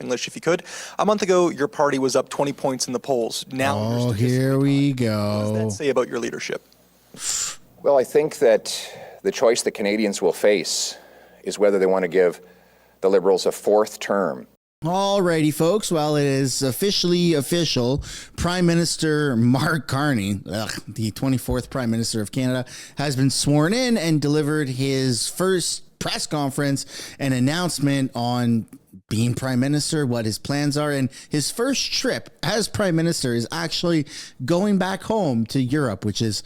English, if you could. A month ago, your party was up 20 points in the polls. Now, here we go. What does that say about your leadership? Well, I think that the choice that Canadians will face is whether they want to give the Liberals a fourth term. Alrighty, folks. Well, it is officially official. Prime Minister Mark Carney, the 24th Prime Minister of Canada, has been sworn in and delivered his first press conference and announcement on being Prime Minister, what his plans are, and his first trip as Prime Minister is actually going back home to Europe, which is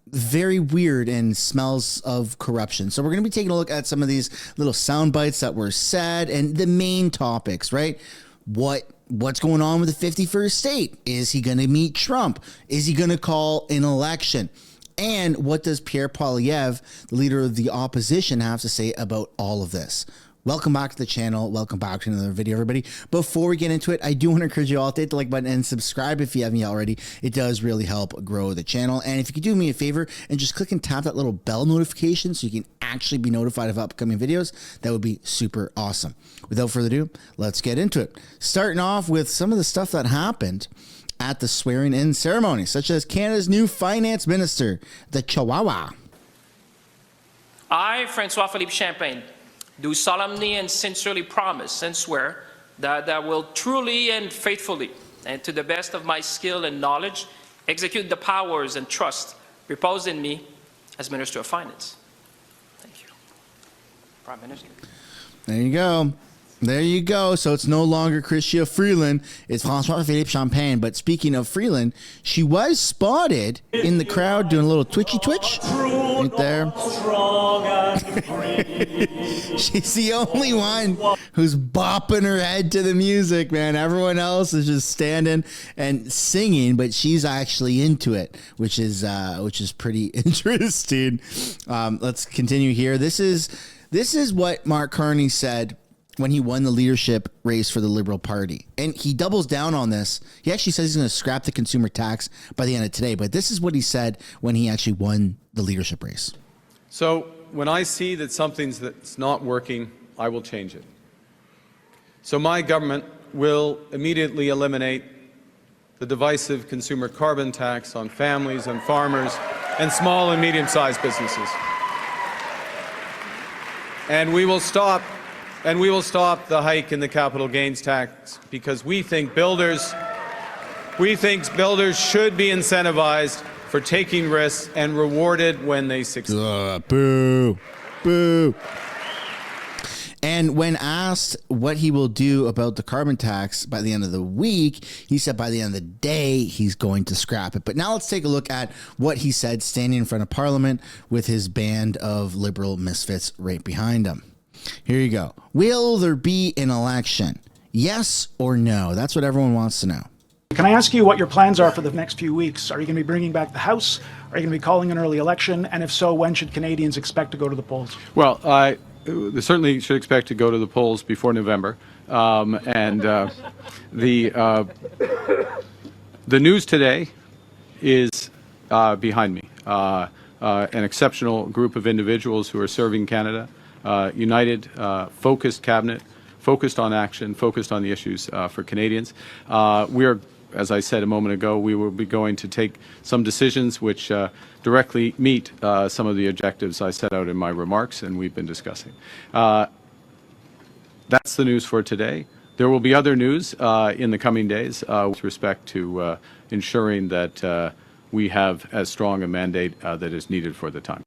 very weird and smells of corruption. So we're going to be taking a look at some of these little sound bites that were said and the main topics, right? What's going on with the 51st state? Is he going to meet Trump? Is he going to call an election? And what does Pierre, the leader of the opposition, have to say about all of this? Welcome back to the channel. Welcome back to another video, everybody. Before we get into it, I do want to encourage you all to hit the like button and subscribe if you haven't yet already. It does really help grow the channel. And if you could do me a favor and just click and tap that little bell notification so you can actually be notified of upcoming videos, that would be super awesome. Without further ado, let's get into it. Starting off with some of the stuff that happened at the swearing-in ceremony, such as Canada's new finance minister, the Chihuahua. I, François-Philippe Champagne, do solemnly and sincerely promise and swear that I will truly and faithfully, and to the best of my skill and knowledge, execute the powers and trust reposed in me as Minister of Finance. Thank you, Prime Minister. There you go. There you go. So it's no longer Chrystia Freeland. It's François-Philippe Champagne. But speaking of Freeland, she was spotted in the crowd doing a little twitchy twitch right there. She's the only one who's bopping her head to the music, man. Everyone else is just standing and singing, but she's actually into it, which is pretty interesting. Let's continue here. This is what Mark Carney said when he won the leadership race for the Liberal Party. And he doubles down on this. He actually says he's going to scrap the consumer tax by the end of today. But this is what he said when he actually won the leadership race. So when I see that something's that's not working, I will change it. So my government will immediately eliminate the divisive consumer carbon tax on families and farmers and small and medium-sized businesses. And we will stop the hike in the capital gains tax because we think builders should be incentivized for taking risks and rewarded when they succeed. Boo. Boo. And when asked what he will do about the carbon tax by the end of the week, he said by the end of the day, he's going to scrap it. But now let's take a look at what he said standing in front of Parliament with his band of liberal misfits right behind him. Here you go. Will there be an election? Yes or no? That's what everyone wants to know. Can I ask you what your plans are for the next few weeks? Are you going to be bringing back the House? Are you going to be calling an early election? And if so, when should Canadians expect to go to the polls? Well, they certainly should expect to go to the polls before November. The news today is behind me. An exceptional group of individuals who are serving Canada. United, focused cabinet, focused on action, focused on the issues for Canadians. We are, as I said a moment ago, we will be going to take some decisions which directly meet some of the objectives I set out in my remarks and we've been discussing. That's the news for today. There will be other news in the coming days with respect to ensuring that we have as strong a mandate that is needed for the time.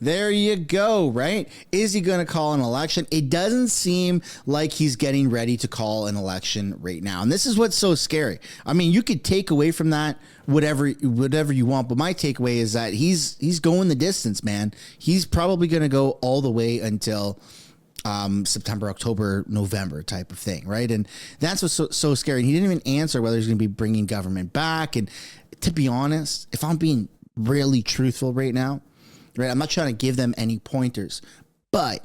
There you go, right? Is he going to call an election? It doesn't seem like he's getting ready to call an election right now. And this is what's so scary. I mean, you could take away from that whatever you want, but my takeaway is that he's going the distance, man. He's probably going to go all the way until September, October, November type of thing, right? And that's what's so scary. And he didn't even answer whether he's going to be bringing government back. And to be honest, if I'm being really truthful right now, right, I'm not trying to give them any pointers, but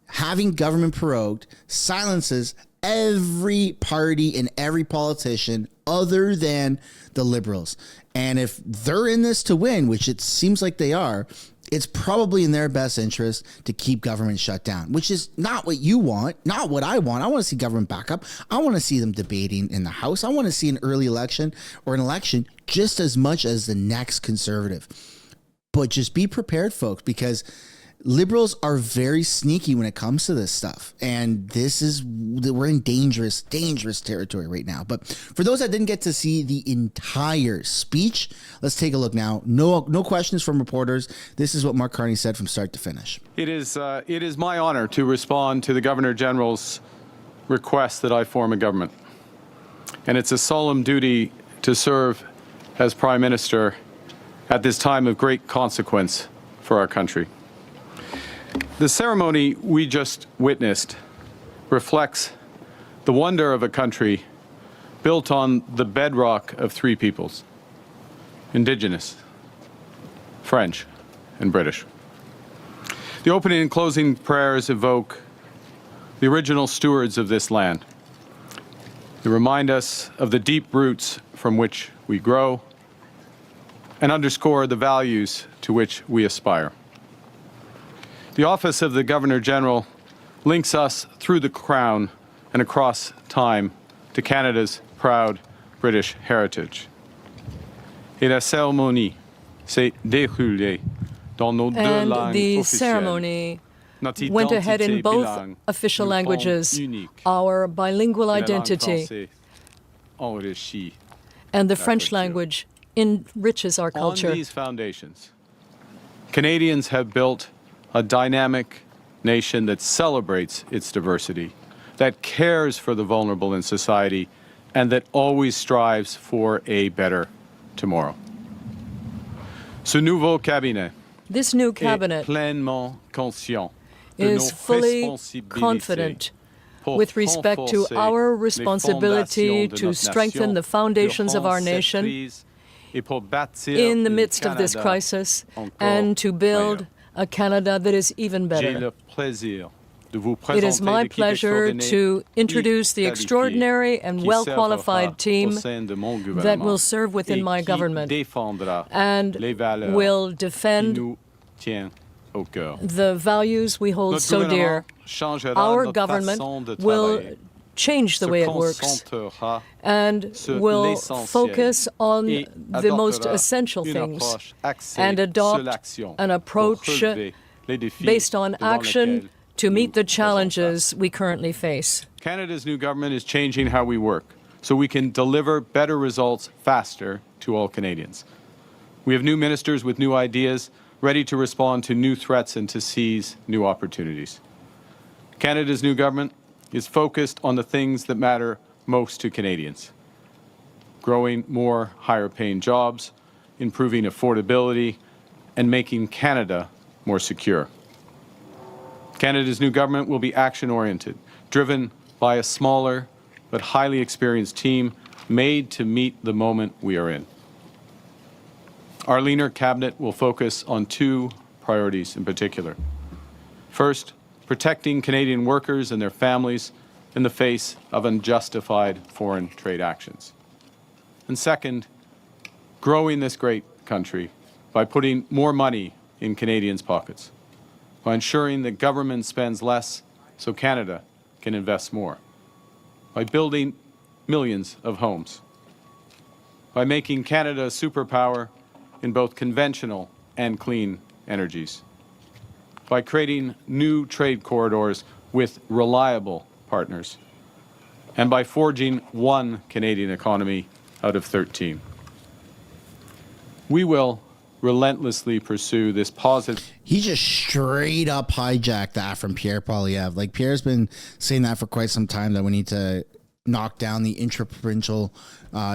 having government prorogued silences every party and every politician other than the Liberals. And if they're in this to win, which it seems like they are, it's probably in their best interest to keep government shut down, which is not what you want, not what I want. I want to see government back up. I want to see them debating in the House. I want to see an early election or an election just as much as the next Conservative. But just be prepared, folks, because Liberals are very sneaky when it comes to this stuff. And we're in dangerous territory right now. But for those that didn't get to see the entire speech, let's take a look now. No questions from reporters. This is what Mark Carney said from start to finish. It is my honor to respond to the Governor General's request that I form a government. And it's a solemn duty to serve as Prime Minister at this time of great consequence for our country. The ceremony we just witnessed reflects the wonder of a country built on the bedrock of three peoples: Indigenous, French, and British. The opening and closing prayers evoke the original stewards of this land. They remind us of the deep roots from which we grow and underscore the values to which we aspire. The office of the Governor General links us through the Crown and across time to Canada's proud British heritage. Et la cérémonie s'est déroulée dans nos deux And langues the officielles. ceremony Notre went ahead in identité both bilingue official nous rend languages, uniques. our bilingual Et la langue identity, française enrichit and the that French culture. language enriches our culture. On these foundations, Canadians have built a dynamic nation that celebrates its diversity, that cares for the vulnerable in society, and that always strives for a better tomorrow. Ce nouveau cabinet This new est cabinet pleinement conscient de is nos fully responsabilités confident pour with respect to renforcer our les responsibility fondations de to notre strengthen nation the foundations of our durant cette nation crise et pour bâtir in the un midst of this Canada crisis encore and to build meilleur. a Canada that is even J'ai better. le plaisir de vous It is présenter my l'équipe pleasure extraordinaire to introduce the et qualifiée extraordinary and qui well-qualified servera team au sein de mon that gouvernement will serve within et my qui government défendra and les valeurs will qui defend nous tiennent au cœur. the values we hold Notre so dear. gouvernement changera Our notre government façon de will travailler. change the Se way it works concentrera and sur will l'essentiel focus on et the most adoptera essential une things approche axée and sur adopt l'action an pour approach relever les défis based on devant action lesquels to nous meet the faisons challenges we currently face. Canada's new government is changing how we work so we can deliver better results faster to all Canadians. We have new ministers with new ideas, ready to respond to new threats and to seize new opportunities. Canada's new government is focused on the things that matter most to Canadians: growing more higher-paying jobs, improving affordability, and making Canada more secure. Canada's new government will be action-oriented, driven by a smaller but highly experienced team made to meet the moment we are in. Our leaner cabinet will focus on two priorities in particular. First, protecting Canadian workers and their families in the face of unjustified foreign trade actions. And second, growing this great country by putting more money in Canadians' pockets, by ensuring that government spends less so Canada can invest more, by building millions of homes, by making Canada a superpower in both conventional and clean energies, by creating new trade corridors with reliable partners, and by forging one Canadian economy out of 13. We will relentlessly pursue this positive. He just straight up hijacked that from Pierre Poilievre. Like, Pierre's been saying that for quite some time, that we need to knock down the intra-provincial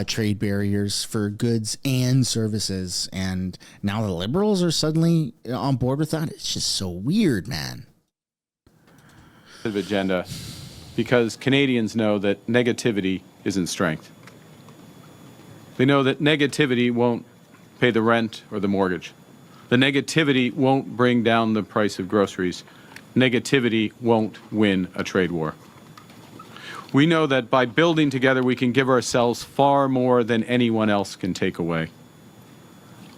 trade barriers for goods and services. And now the Liberals are suddenly on board with that. It's just so weird, man. Agenda, because Canadians know that negativity isn't strength. They know that negativity won't pay the rent or the mortgage. The negativity won't bring down the price of groceries. Negativity won't win a trade war. We know that by building together, we can give ourselves far more than anyone else can take away.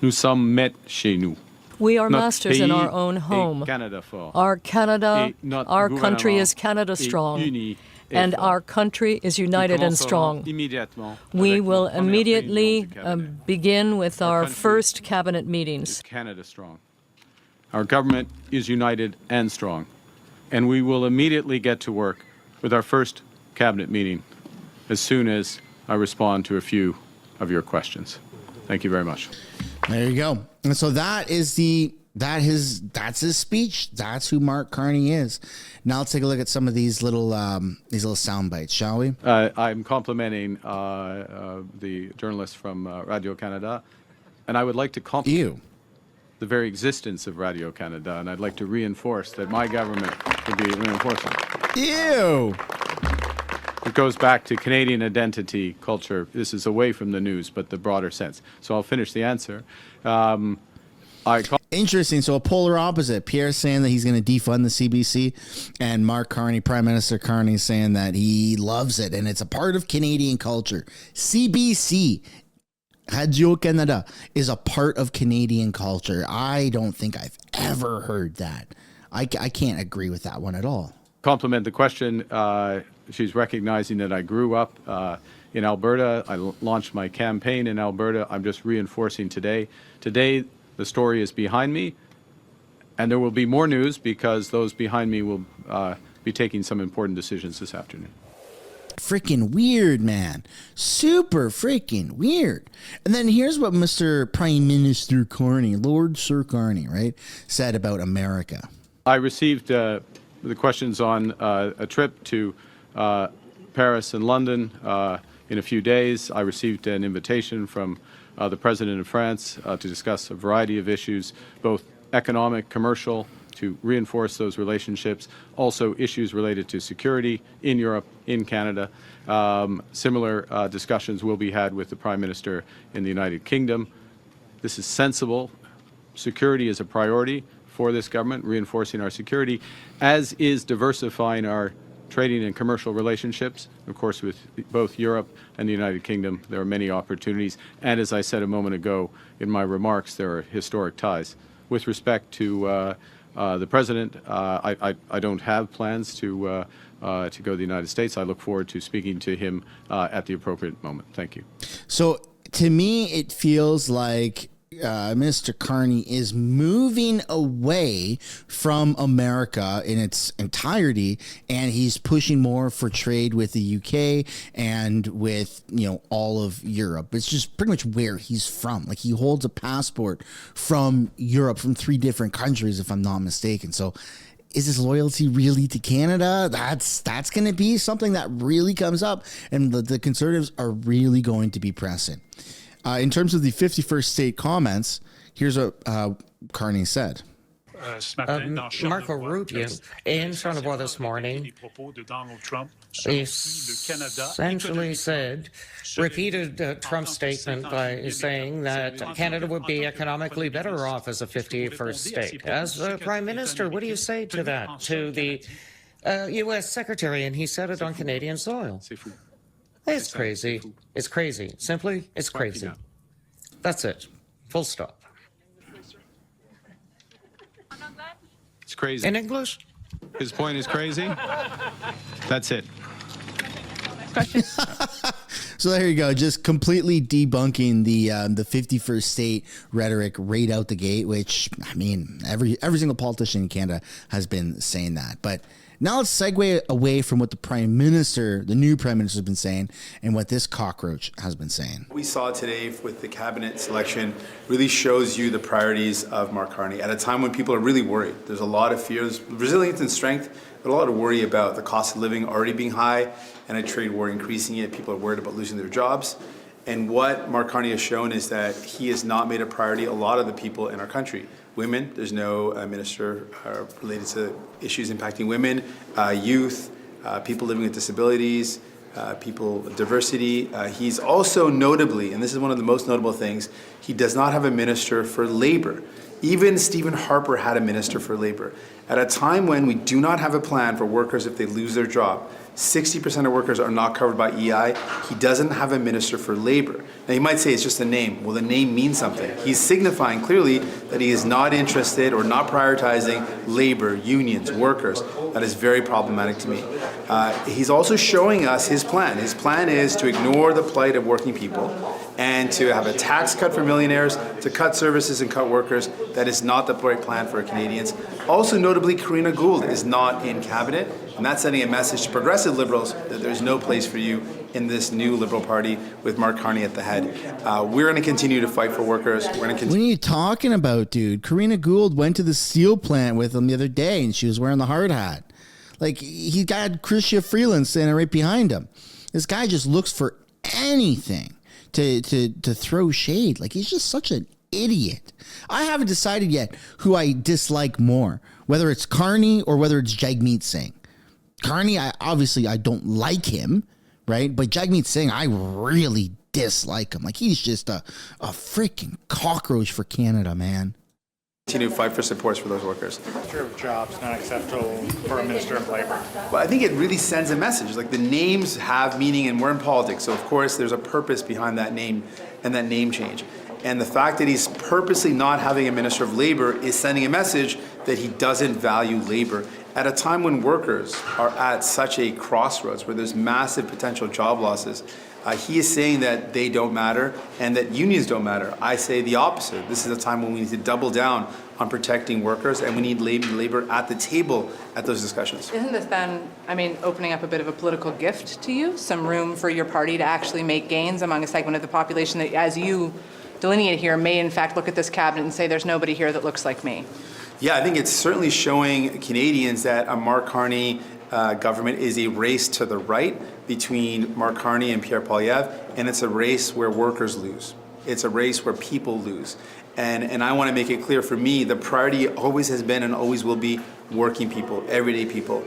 Nous sommes maîtres chez nous. We are Notre masters in our pays own est home. Canada fort. Our Canada, Et notre our country gouvernement is Canada est strong. uni et And fort. our country is Nous united and commencerons strong. immédiatement We avec will notre première immediately réunion du cabinet. begin with our country first cabinet Is meetings. Canada strong? Our government is united and strong, and we will immediately get to work with our first cabinet meeting as soon as I respond to a few of your questions. Thank you very much. There you go. And so that's his speech. That's who Mark Carney is. Now let's take a look at some of these little sound bites, shall we? I'm complimenting the journalist from Radio Canada, and I would like to compliment the very existence of Radio Canada, and I'd like to reinforce that my government would be reinforcing. Ew. It goes back to Canadian identity, culture. This is away from the news, but the broader sense. So I'll finish the answer. Interesting. So a polar opposite. Pierre saying that he's going to defund the CBC, and Mark Carney, Prime Minister Carney, saying that he loves it and it's a part of Canadian culture. CBC, Radio Canada, is a part of Canadian culture. I don't think I've ever heard that. I can't agree with that one at all. Compliment the question. She's recognizing that I grew up in Alberta. I launched my campaign in Alberta. I'm just reinforcing today. Today, the story is behind me, and there will be more news because those behind me will be taking some important decisions this afternoon. Freaking weird, man. Super freaking weird. And then here's what Mr. Prime Minister Carney, Lord Sir Carney, right, said about America. I received the questions on a trip to Paris and London in a few days. I received an invitation from the President of France to discuss a variety of issues, both economic, commercial, to reinforce those relationships, also issues related to security in Europe, in Canada. Similar discussions will be had with the Prime Minister in the United Kingdom. This is sensible. Security is a priority for this government, reinforcing our security, as is diversifying our trading and commercial relationships. Of course, with both Europe and the United Kingdom, there are many opportunities. And as I said a moment ago in my remarks, there are historic ties. With respect to the President, I don't have plans to go to the United States. I look forward to speaking to him at the appropriate moment. Thank you. So to me, it feels like Mr. Carney is moving away from America in its entirety, and he's pushing more for trade with the UK and with, all of Europe. It's just pretty much where he's from. Like, he holds a passport from Europe, from 3 different countries, if I'm not mistaken. So is his loyalty really to Canada? That's going to be something that really comes up, and the Conservatives are really going to be pressing. In terms of the 51st state comments, here's what Carney said. Marco Rubio, in Charlevoix this morning, essentially repeated Trump's statement by saying that Canada would be economically better off as a 51st state. As Prime Minister, what do you say to that, to the U.S. Secretary? And he said it on Canadian soil. It's crazy. It's crazy. Simply, it's crazy. That's it. Full stop. It's crazy. In English? His point is crazy. That's it. So there you go. Just completely debunking the 51st state rhetoric right out the gate, which, I mean, every single politician in Canada has been saying that. But now let's segue away from what the new Prime Minister has been saying and what this cockroach has been saying. What we saw today with the cabinet selection really shows you the priorities of Mark Carney at a time when people are really worried. There's a lot of fear, there's resilience and strength, but a lot of worry about the cost of living already being high and a trade war increasing it. People are worried about losing their jobs. And what Mark Carney has shown is that he has not made a priority a lot of the people in our country. Women, there's no minister related to issues impacting women, youth, people living with disabilities, people with diversity. He's also notably, and this is one of the most notable things, he does not have a minister for labor. Even Stephen Harper had a minister for labor. At a time when we do not have a plan for workers if they lose their job, 60% of workers are not covered by EI. He doesn't have a minister for labor. Now, you might say it's just a name. Well, the name means something. He's signifying clearly that he is not interested or not prioritizing labor, unions, workers. That is very problematic to me. He's also showing us his plan. His plan is to ignore the plight of working people and to have a tax cut for millionaires, to cut services and cut workers. That is not the right plan for Canadians. Also, notably, Karina Gould is not in cabinet, and that's sending a message to progressive Liberals that there's no place for you in this new Liberal Party with Mark Carney at the head. We're going to continue to fight for workers. We're going to continue. What are you talking about, dude? Karina Gould went to the steel plant with him the other day, and she was wearing the hard hat. Like, he got Chrystia Freeland standing right behind him. This guy just looks for anything to throw shade. Like, he's just such an idiot. I haven't decided yet who I dislike more, whether it's Carney or whether it's Jagmeet Singh. Carney, I don't like him, right? But Jagmeet Singh, I really dislike him. Like, he's just a freaking cockroach for Canada, man. Continue to fight for supports for those workers. Minister of Jobs, not acceptable for a Minister of Labor. Well, I think it really sends a message. Like, the names have meaning, and we're in politics, so of course there's a purpose behind that name and that name change. And the fact that he's purposely not having a Minister of Labor is sending a message that he doesn't value labor at a time when workers are at such a crossroads where there's massive potential job losses. He is saying that they don't matter and that unions don't matter. I say the opposite. This is a time when we need to double down on protecting workers, and we need labor at the table at those discussions. Isn't this then, opening up a bit of a political gift to you? Some room for your party to actually make gains among a segment of the population that, as you delineate here, may in fact look at this cabinet and say there's nobody here that looks like me? Yeah, I think it's certainly showing Canadians that a Mark Carney government is a race to the right between Mark Carney and Pierre Poilievre, and it's a race where workers lose. It's a race where people lose. And I want to make it clear, for me, the priority always has been and always will be working people, everyday people,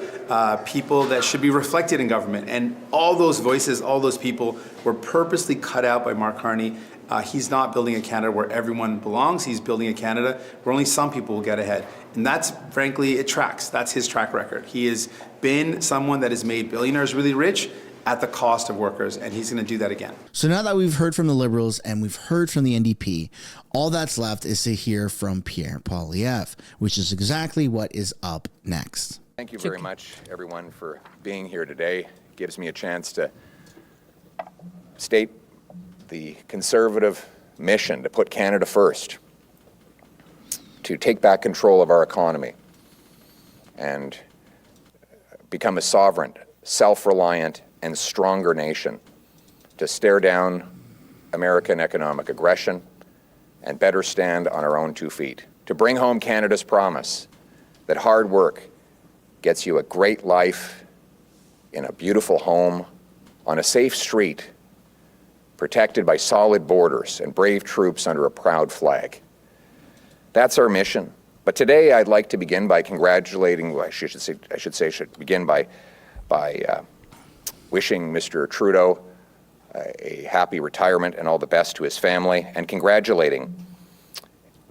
people that should be reflected in government. And all those voices, all those people were purposely cut out by Mark Carney. He's not building a Canada where everyone belongs. He's building a Canada where only some people will get ahead. And that's, frankly, it tracks. That's his track record. He has been someone that has made billionaires really rich at the cost of workers, and he's going to do that again. So now that we've heard from the Liberals and we've heard from the NDP, all that's left is to hear from Pierre Poilievre, which is exactly what is up next. Thank you very much, everyone, for being here today. It gives me a chance to state the Conservative mission to put Canada first, to take back control of our economy and become a sovereign, self-reliant, and stronger nation, to stare down American economic aggression and better stand on our own 2 feet, to bring home Canada's promise that hard work gets you a great life in a beautiful home on a safe street, protected by solid borders and brave troops under a proud flag. That's our mission. But today I'd like to begin by congratulating, begin by wishing Mr. Trudeau a happy retirement and all the best to his family, and congratulating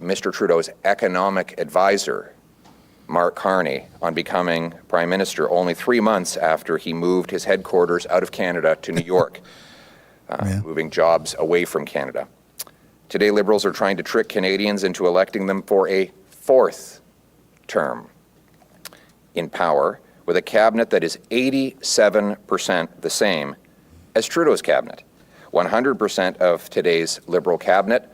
Mr. Trudeau's economic advisor, Mark Carney, on becoming Prime Minister only 3 months after he moved his headquarters out of Canada to New York, moving jobs away from Canada. Today, Liberals are trying to trick Canadians into electing them for a 4th term in power, with a cabinet that is 87% the same as Trudeau's cabinet. 100% of today's Liberal cabinet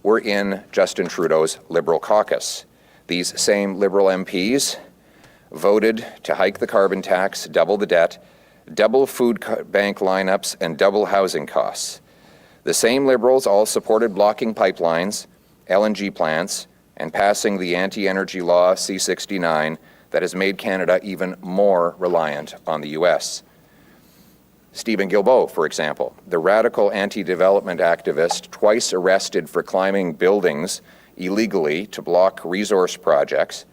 were in Justin Trudeau's Liberal caucus. These same Liberal MPs voted to hike the carbon tax, double the debt, double food bank lineups, and double housing costs. The same Liberals all supported blocking pipelines, LNG plants, and passing the anti-energy law C-69 that has made Canada even more reliant on the U.S. Stephen Guilbeault, for example, the radical anti-development activist twice arrested for climbing buildings illegally to block resource projects,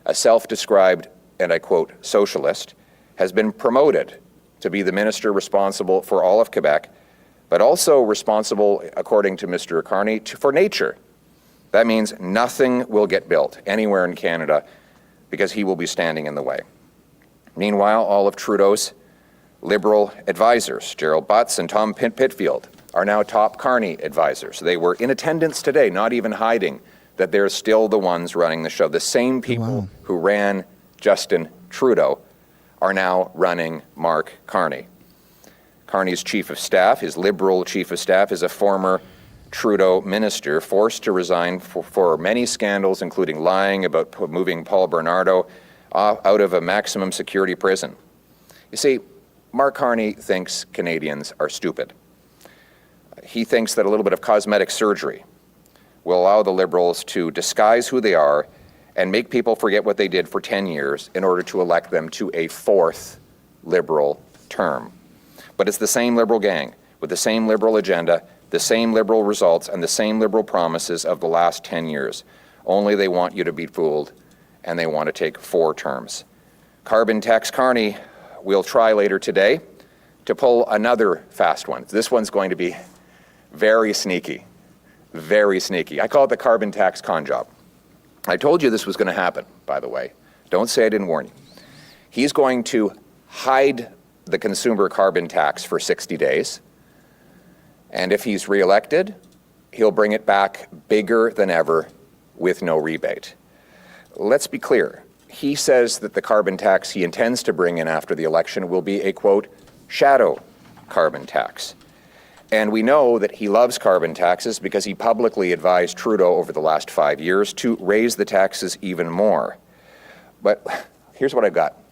a self-described, and I quote, socialist, has been promoted to be the minister responsible for all of Quebec, but also responsible, according to Mr. Carney, for nature. That means nothing will get built anywhere in Canada because he will be standing in the way. Meanwhile, all of Trudeau's Liberal advisors. Gerald Butts and Tom Pitfield are now top Carney advisors. They were in attendance today, not even hiding that they're still the ones running the show. The same people who ran Justin Trudeau are now running Mark Carney. Carney's chief of staff, his Liberal chief of staff, is a former Trudeau minister forced to resign for many scandals, including lying about moving Paul Bernardo out of a maximum security prison. You see, Mark Carney thinks Canadians are stupid. He thinks that a little bit of cosmetic surgery will allow the Liberals to disguise who they are and make people forget what they did for 10 years in order to elect them to a fourth Liberal term. But it's the same Liberal gang with the same Liberal agenda, the same Liberal results, and the same Liberal promises of the last 10 years. Only they want you to be fooled, and they want to take 4 terms. Carbon tax Carney will try later today to pull another fast one. This one's going to be very sneaky, very sneaky. I call it the carbon tax con job. I told you this was going to happen, by the way. Don't say I didn't warn you. He's going to hide the consumer carbon tax for 60 days. And if he's reelected, he'll bring it back bigger than ever with no rebate. Let's be clear. He says that the carbon tax he intends to bring in after the election will be a, quote, shadow carbon tax. And we know that he loves carbon taxes because he publicly advised Trudeau over the last 5 years to raise the taxes even more. But here's what I've got.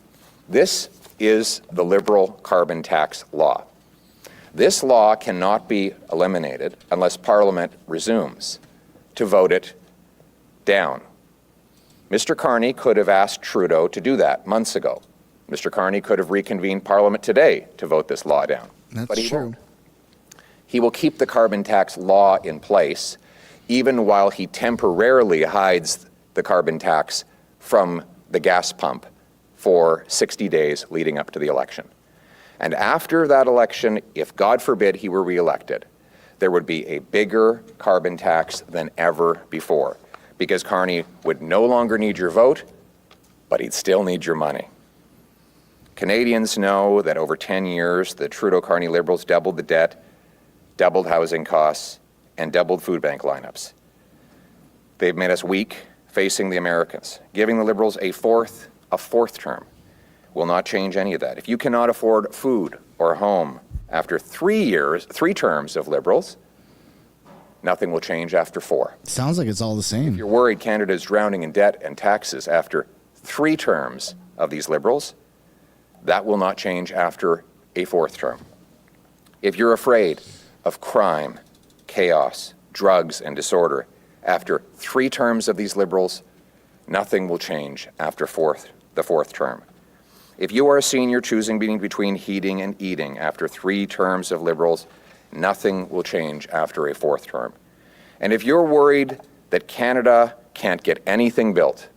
This is the Liberal carbon tax law. This law cannot be eliminated unless Parliament resumes to vote it down. Mr. Carney could have asked Trudeau to do that months ago. Mr. Carney could have reconvened Parliament today to vote this law down. That's true. Won't. He will keep the carbon tax law in place even while he temporarily hides the carbon tax from the gas pump for 60 days leading up to the election. And after that election, if God forbid he were reelected, there would be a bigger carbon tax than ever before, because Carney would no longer need your vote, but he'd still need your money. Canadians know that over 10 years, the Trudeau-Carney Liberals doubled the debt, doubled housing costs, and doubled food bank lineups. They've made us weak facing the Americans. Giving the Liberals a fourth term will not change any of that. If you cannot afford food or a home after 3 terms of Liberals, nothing will change after 4. Sounds like it's all the same. If you're worried Canada is drowning in debt and taxes after 3 terms of these Liberals, that will not change after a 4th term. If you're afraid of crime, chaos, drugs, and disorder after 3 terms of these Liberals, nothing will change after the 4th term. If you are a senior choosing between heating and eating after 3 terms of Liberals, nothing will change after a 4th term. And if you're worried that Canada can't get anything built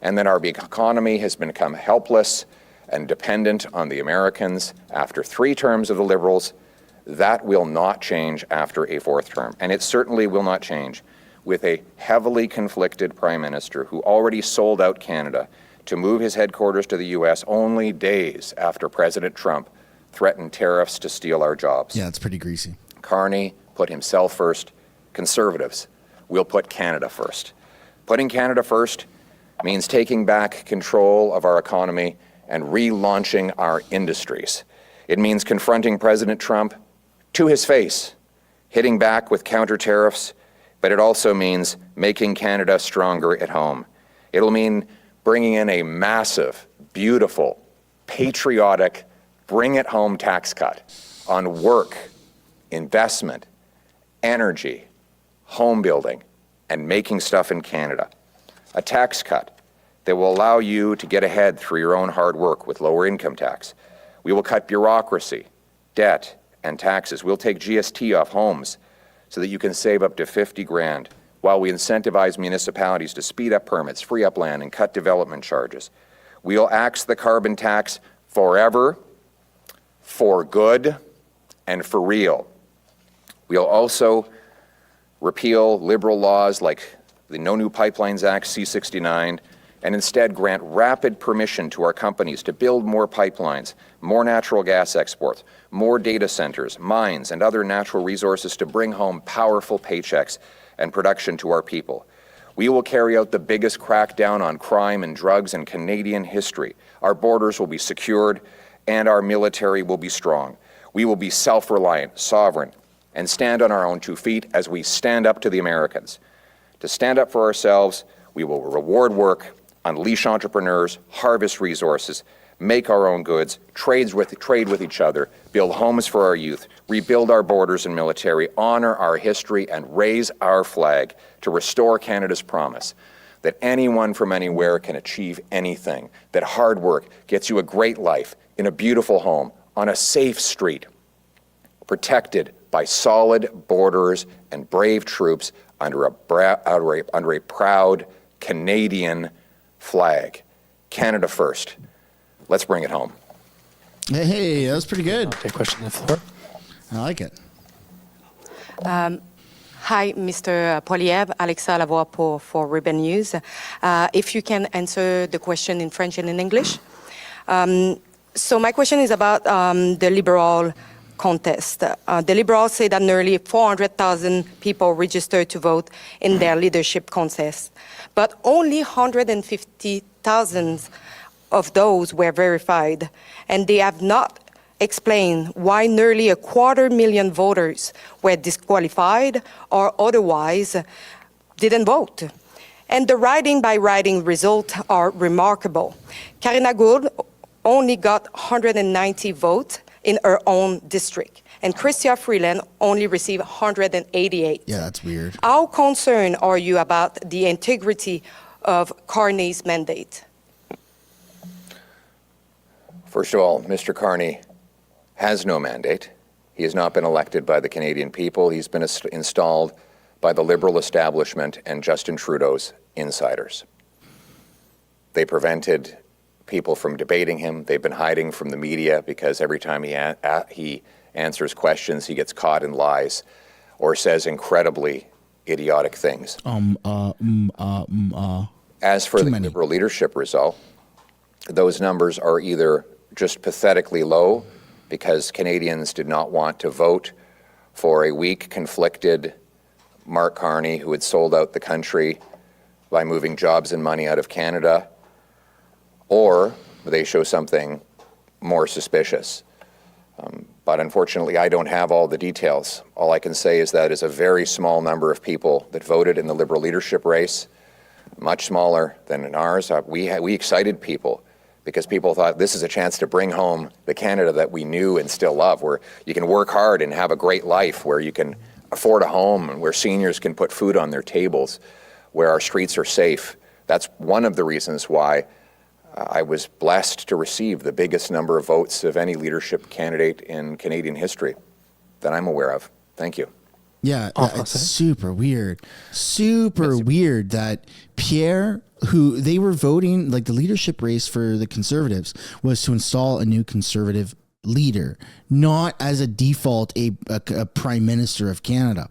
and that our economy has become helpless and dependent on the Americans after 3 terms of the Liberals, that will not change after a 4th term. And it certainly will not change with a heavily conflicted Prime Minister who already sold out Canada to move his headquarters to the U.S. only days after President Trump threatened tariffs to steal our jobs. Yeah, it's pretty greasy. Carney put himself first. Conservatives will put Canada first. Putting Canada first means taking back control of our economy and relaunching our industries. It means confronting President Trump to his face, hitting back with counter tariffs, but it also means making Canada stronger at home. It'll mean bringing in a massive, beautiful, patriotic, bring-it-home tax cut on work, investment, energy, home building, and making stuff in Canada. A tax cut that will allow you to get ahead through your own hard work with lower income tax. We will cut bureaucracy, debt, and taxes. We'll take GST off homes so that you can save up to $50,000 while we incentivize municipalities to speed up permits, free up land, and cut development charges. We'll axe the carbon tax forever, for good, and for real. We'll also repeal Liberal laws like the No New Pipelines Act, C-69, and instead grant rapid permission to our companies to build more pipelines, more natural gas exports, more data centers, mines, and other natural resources to bring home powerful paychecks and production to our people. We will carry out the biggest crackdown on crime and drugs in Canadian history. Our borders will be secured, and our military will be strong. We will be self-reliant, sovereign, and stand on our own 2 feet as we stand up to the Americans. To stand up for ourselves, we will reward work, unleash entrepreneurs, harvest resources, make our own goods, trade with each other, build homes for our youth, rebuild our borders and military, honor our history, and raise our flag to restore Canada's promise that anyone from anywhere can achieve anything, that hard work gets you a great life in a beautiful home, on a safe street, protected by solid borders and brave troops under a proud Canadian flag. Canada first. Let's bring it home. Hey, that was pretty good. Okay, question on the floor. I like it. Hi, Mr. Poilievre, Alexa Lavoie for Ribbon News. If you can answer the question in French and in English. So my question is about the Liberal contest. The Liberals say that nearly 400,000 people registered to vote in their leadership contest, but only 150,000 of those were verified, and they have not explained why nearly 250,000 voters were disqualified or otherwise didn't vote. And the riding-by-riding results are remarkable. Karina Gould only got 190 votes in her own district, and Chrystia Freeland only received 188. Yeah, that's weird. How concerned are you about the integrity of Carney's mandate? First of all, Mr. Carney has no mandate. He has not been elected by the Canadian people. He's been installed by the Liberal establishment and Justin Trudeau's insiders. They prevented people from debating him. They've been hiding from the media because every time he answers questions, he gets caught in lies or says incredibly idiotic things. As for the Liberal leadership result, those numbers are either just pathetically low because Canadians did not want to vote for a weak, conflicted Mark Carney who had sold out the country by moving jobs and money out of Canada, or they show something more suspicious. But unfortunately, I don't have all the details. All I can say is that is a very small number of people that voted in the Liberal leadership race, much smaller than in ours. We excited people because people thought this is a chance to bring home the Canada that we knew and still love, where you can work hard and have a great life, where you can afford a home, and where seniors can put food on their tables, where our streets are safe. That's one of the reasons why I was blessed to receive the biggest number of votes of any leadership candidate in Canadian history that I'm aware of. Thank you. Yeah, it's super weird. Super weird that Pierre, who they were voting, like the leadership race for the Conservatives was to install a new Conservative leader, not as a default a prime minister of Canada.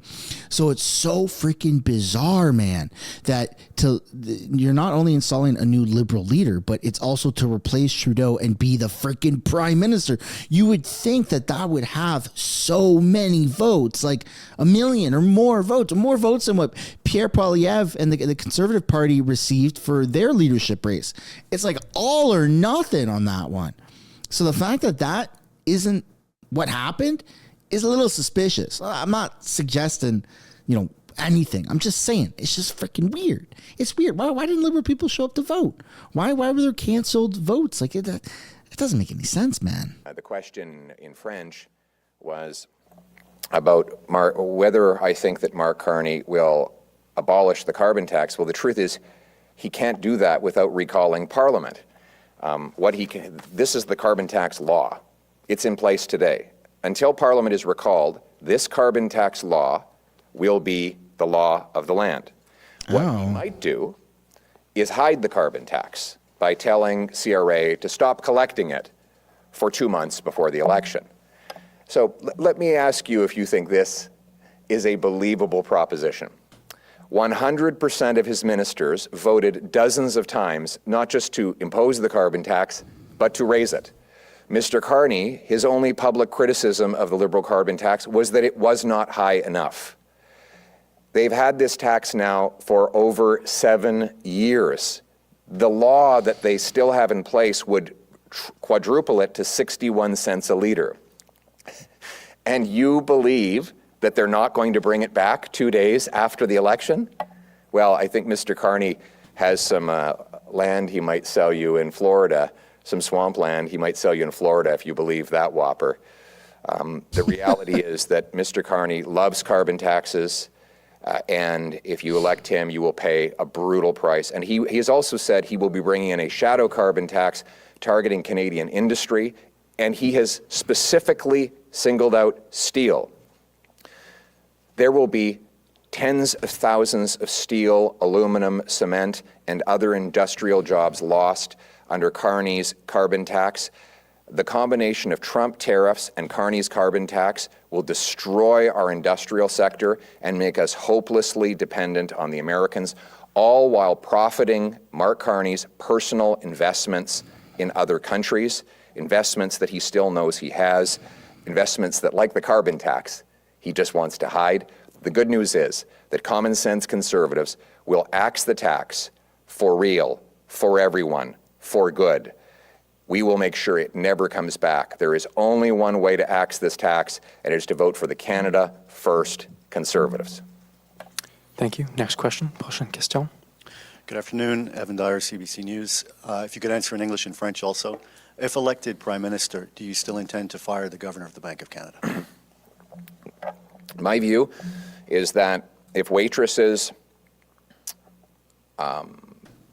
So it's so freaking bizarre, man, that you're not only installing a new Liberal leader, but it's also to replace Trudeau and be the freaking prime minister. You would think that that would have so many votes, like 1 million or more votes than what Pierre Poilievre and the Conservative Party received for their leadership race. It's like all or nothing on that one. So the fact that that isn't what happened is a little suspicious. I'm not suggesting, anything. I'm just saying it's just freaking weird. It's weird. Why didn't Liberal people show up to vote? Why were there canceled votes? Like it doesn't make any sense, man. The question in French was about whether I think that Mark Carney will abolish the carbon tax. Well, the truth is he can't do that without recalling Parliament. This is the carbon tax law. It's in place today. Until Parliament is recalled, this carbon tax law will be the law of the land. What he might do is hide the carbon tax by telling CRA to stop collecting it for 2 months before the election. So let me ask you if you think this is a believable proposition. 100% of his ministers voted dozens of times, not just to impose the carbon tax, but to raise it. Mr. Carney, his only public criticism of the Liberal carbon tax was that it was not high enough. They've had this tax now for over 7 years. The law that they still have in place would quadruple it to 61 cents a liter. And you believe that they're not going to bring it back 2 days after the election? Well, I think Mr. Carney has some land he might sell you in Florida, some swampland he might sell you in Florida if you believe that whopper. The reality is that Mr. Carney loves carbon taxes, and if you elect him, you will pay a brutal price. And he has also said he will be bringing in a shadow carbon tax targeting Canadian industry, and he has specifically singled out steel. There will be tens of thousands of steel, aluminum, cement, and other industrial jobs lost under Carney's carbon tax. The combination of Trump tariffs and Carney's carbon tax will destroy our industrial sector and make us hopelessly dependent on the Americans, all while profiting Mark Carney's personal investments in other countries, investments that he still knows he has, investments that, like the carbon tax, he just wants to hide. The good news is that common sense conservatives will axe the tax for real, for everyone, for good. We will make sure it never comes back. There is only one way to axe this tax, and it is to vote for the Canada First Conservatives. Thank you. Next question, prochaine question. Good afternoon, Evan Dyer, CBC News. If you could answer in English and French also. If elected Prime Minister, do you still intend to fire the Governor of the Bank of Canada? My view is that if waitresses,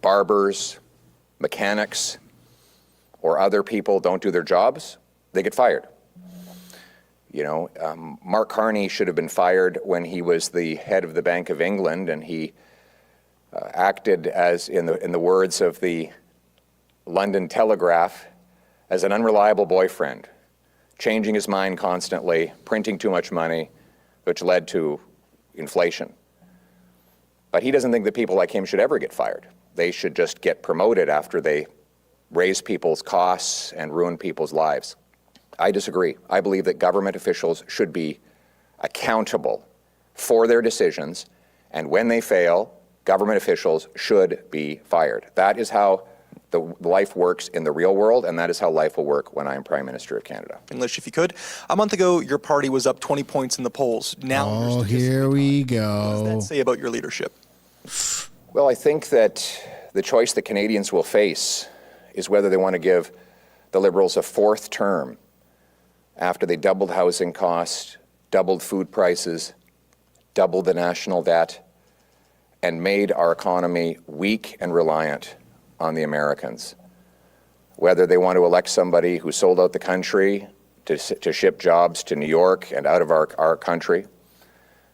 barbers, mechanics, or other people don't do their jobs, they get fired. You know, Mark Carney should have been fired when he was the head of the Bank of England, and he acted as, in the words of the London Telegraph, as an unreliable boyfriend, changing his mind constantly, printing too much money, which led to inflation. But he doesn't think that people like him should ever get fired. They should just get promoted after they raise people's costs and ruin people's lives. I disagree. I believe that government officials should be accountable for their decisions, and when they fail, government officials should be fired. That is how the life works in the real world, and that is how life will work when I am Prime Minister of Canada. English, if you could. A month ago, your party was up 20 points in the polls. Now, here we go. What does that say about your leadership? Well, I think that the choice that Canadians will face is whether they want to give the Liberals a fourth term after they doubled housing costs, doubled food prices, doubled the national debt, and made our economy weak and reliant on the Americans. Whether they want to elect somebody who sold out the country to ship jobs to New York and out of our country,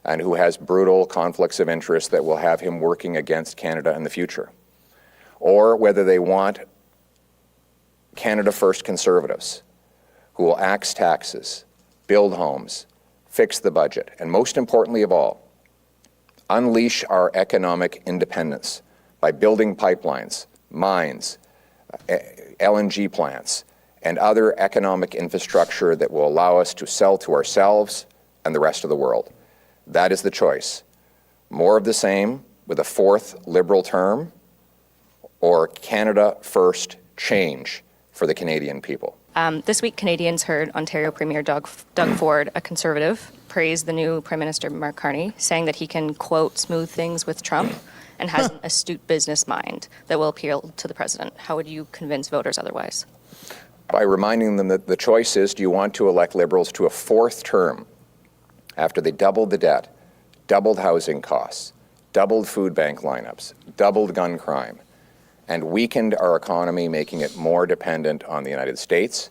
and who has brutal conflicts of interest that will have him working against Canada in the future. Or whether they want Canada First Conservatives who will axe taxes, build homes, fix the budget, and most importantly of all, unleash our economic independence by building pipelines, mines, LNG plants, and other economic infrastructure that will allow us to sell to ourselves and the rest of the world. That is the choice. More of the same with a fourth Liberal term, or Canada First change for the Canadian people. This week, Canadians heard Ontario Premier Doug Ford, a Conservative, praise the new Prime Minister Mark Carney, saying that he can, quote, smooth things with Trump and has an astute business mind that will appeal to the President. How would you convince voters otherwise? By reminding them that the choice is, do you want to elect Liberals to a fourth term after they doubled the debt, doubled housing costs, doubled food bank lineups, doubled gun crime, and weakened our economy, making it more dependent on the United States?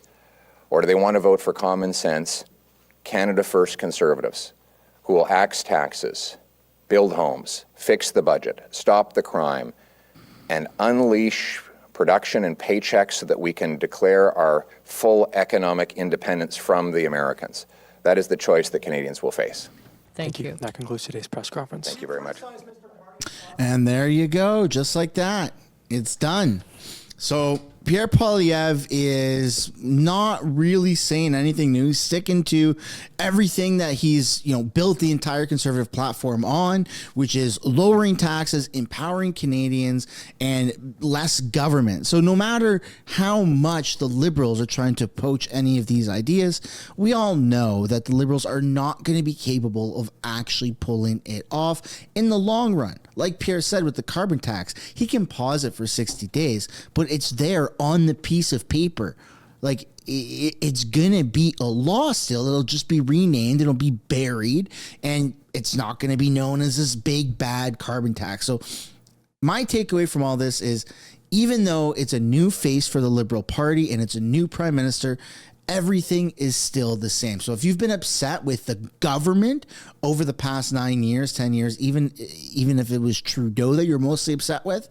Or do they want to vote for common sense, Canada First Conservatives, who will axe taxes, build homes, fix the budget, stop the crime, and unleash production and paychecks so that we can declare our full economic independence from the Americans? That is the choice that Canadians will face. Thank you. That concludes today's press conference. Thank you very much. And there you go. Just like that. It's done. So Pierre Poilievre is not really saying anything new. He's sticking to everything that he's, built the entire conservative platform on, which is lowering taxes, empowering Canadians, and less government. So no matter how much the Liberals are trying to poach any of these ideas, we all know that the Liberals are not going to be capable of actually pulling it off in the long run. Like Pierre said with the carbon tax, he can pause it for 60 days, but it's there on the piece of paper. Like, it's gonna be a law still. It'll just be renamed, it'll be buried, and it's not gonna be known as this big bad carbon tax. So my takeaway from all this is, even though it's a new face for the Liberal Party and it's a new prime minister, everything is still the same. So if you've been upset with the government over the past 9 years, 10 years, even if it was Trudeau that you're mostly upset with,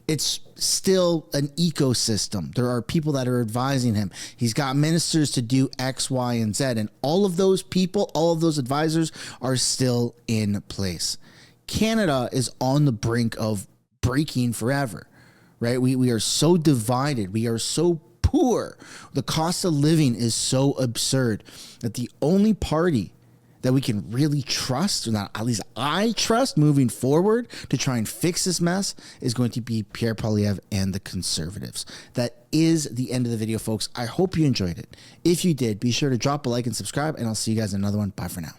it's still an ecosystem. There are people that are advising him. He's got ministers to do X, Y, and Z. And all of those people, all of those advisors are still in place. Canada is on the brink of breaking forever, right? We are so divided. We are so poor. The cost of living is so absurd that the only party that we can really trust, or not, at least I trust moving forward to try and fix this mess, is going to be Pierre Poilievre and the Conservatives. That is the end of the video, folks. I hope you enjoyed it. If you did, be sure to drop a like and subscribe, and I'll see you guys in another one. Bye for now.